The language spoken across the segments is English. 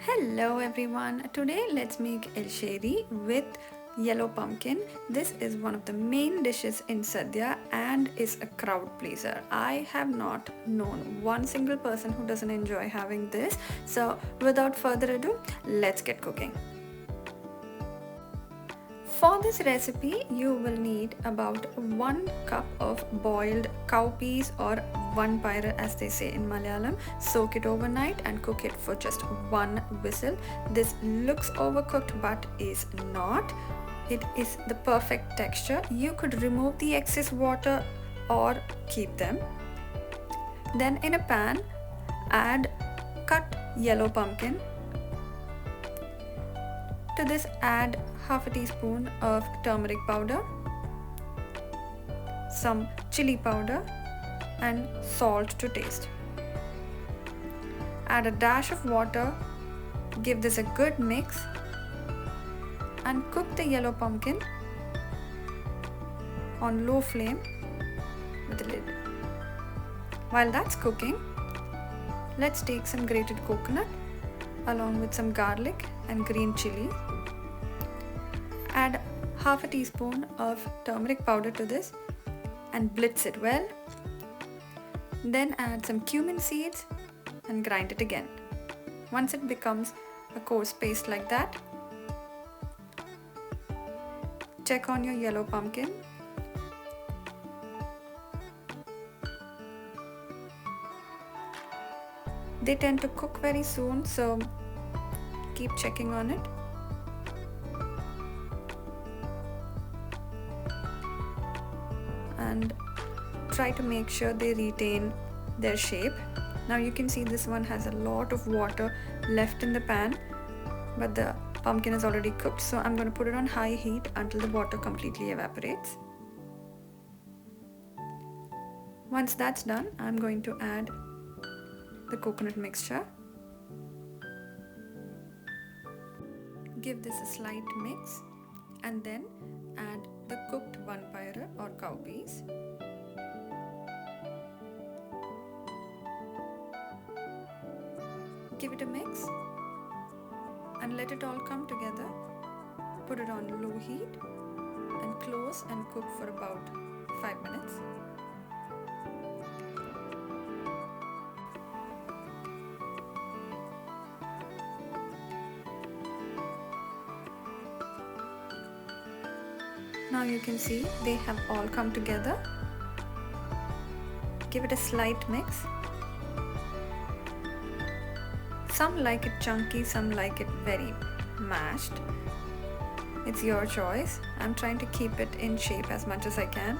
Hello everyone, today let's make Erissery with yellow pumpkin. This is one of the main dishes in Sadhya and is a crowd pleaser. I have not known one single person who doesn't enjoy having this. So without further ado, let's get cooking. For this recipe, you will need about 1 cup of boiled cowpeas or vanpayaru as they say in Malayalam. Soak it overnight and cook it for just 1 whistle. This looks overcooked but is not. It is the perfect texture. You could remove the excess water or keep them. Then in a pan, add cut yellow pumpkin. To this add half a teaspoon of turmeric powder, some chilli powder and salt to taste. Add a dash of water, give this a good mix and cook the yellow pumpkin on low flame with a lid. While that's cooking, let's take some grated coconut along with some garlic and green chilli. Add half a teaspoon of turmeric powder to this and blitz it well. Then add some cumin seeds and grind it again. Once it becomes a coarse paste like that, check on your yellow pumpkin. They tend to cook very soon, so keep checking on it. And try to make sure they retain their shape. Now you can see this one has a lot of water left in the pan, but the pumpkin is already cooked, so I'm going to put it on high heat until the water completely evaporates. Once that's done, I'm going to add the coconut mixture. Give this a slight mix and then add the cooked vanpayaru or cowpeas. Give it a mix and let it all come together. Put it on low heat and close and cook for about 5 minutes. Now you can see they have all come together. Give it a slight mix. Some like it chunky, some like it very mashed. It's your choice. I'm trying to keep it in shape as much as I can.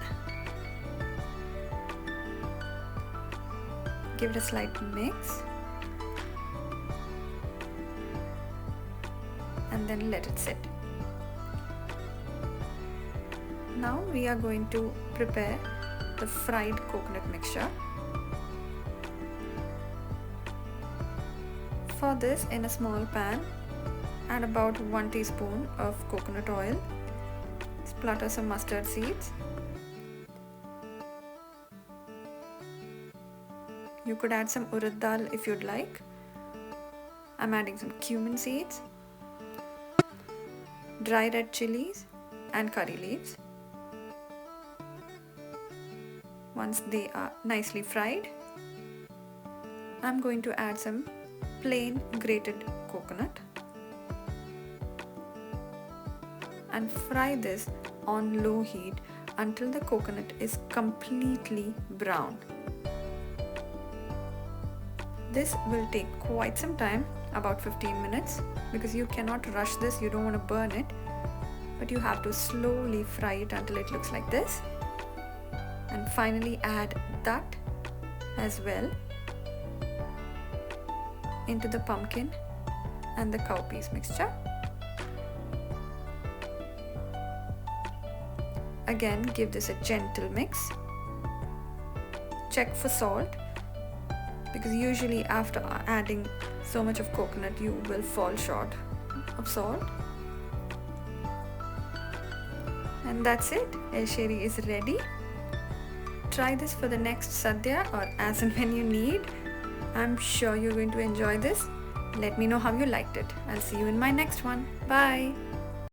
Give it a slight mix. And then let it sit. Now we are going to prepare the fried coconut mixture. For this, in a small pan, add about 1 teaspoon of coconut oil. Splatter some mustard seeds. You could add some urad dal if you'd like. I'm adding some cumin seeds, dry red chillies and curry leaves. Once they are nicely fried, I'm going to add some plain grated coconut and fry this on low heat until the coconut is completely brown. This will take quite some time, about 15 minutes, because you cannot rush this, you don't want to burn it, but you have to slowly fry it until it looks like this. And finally add that as well into the pumpkin and the cowpeas mixture. Again, give this a gentle mix. Check for salt, because usually after adding so much of coconut you will fall short of salt. And that's it. Erissery is ready. Try this for the next Sadhya or as and when you need. I'm sure you're going to enjoy this. Let me know how you liked it. I'll see you in my next one. Bye.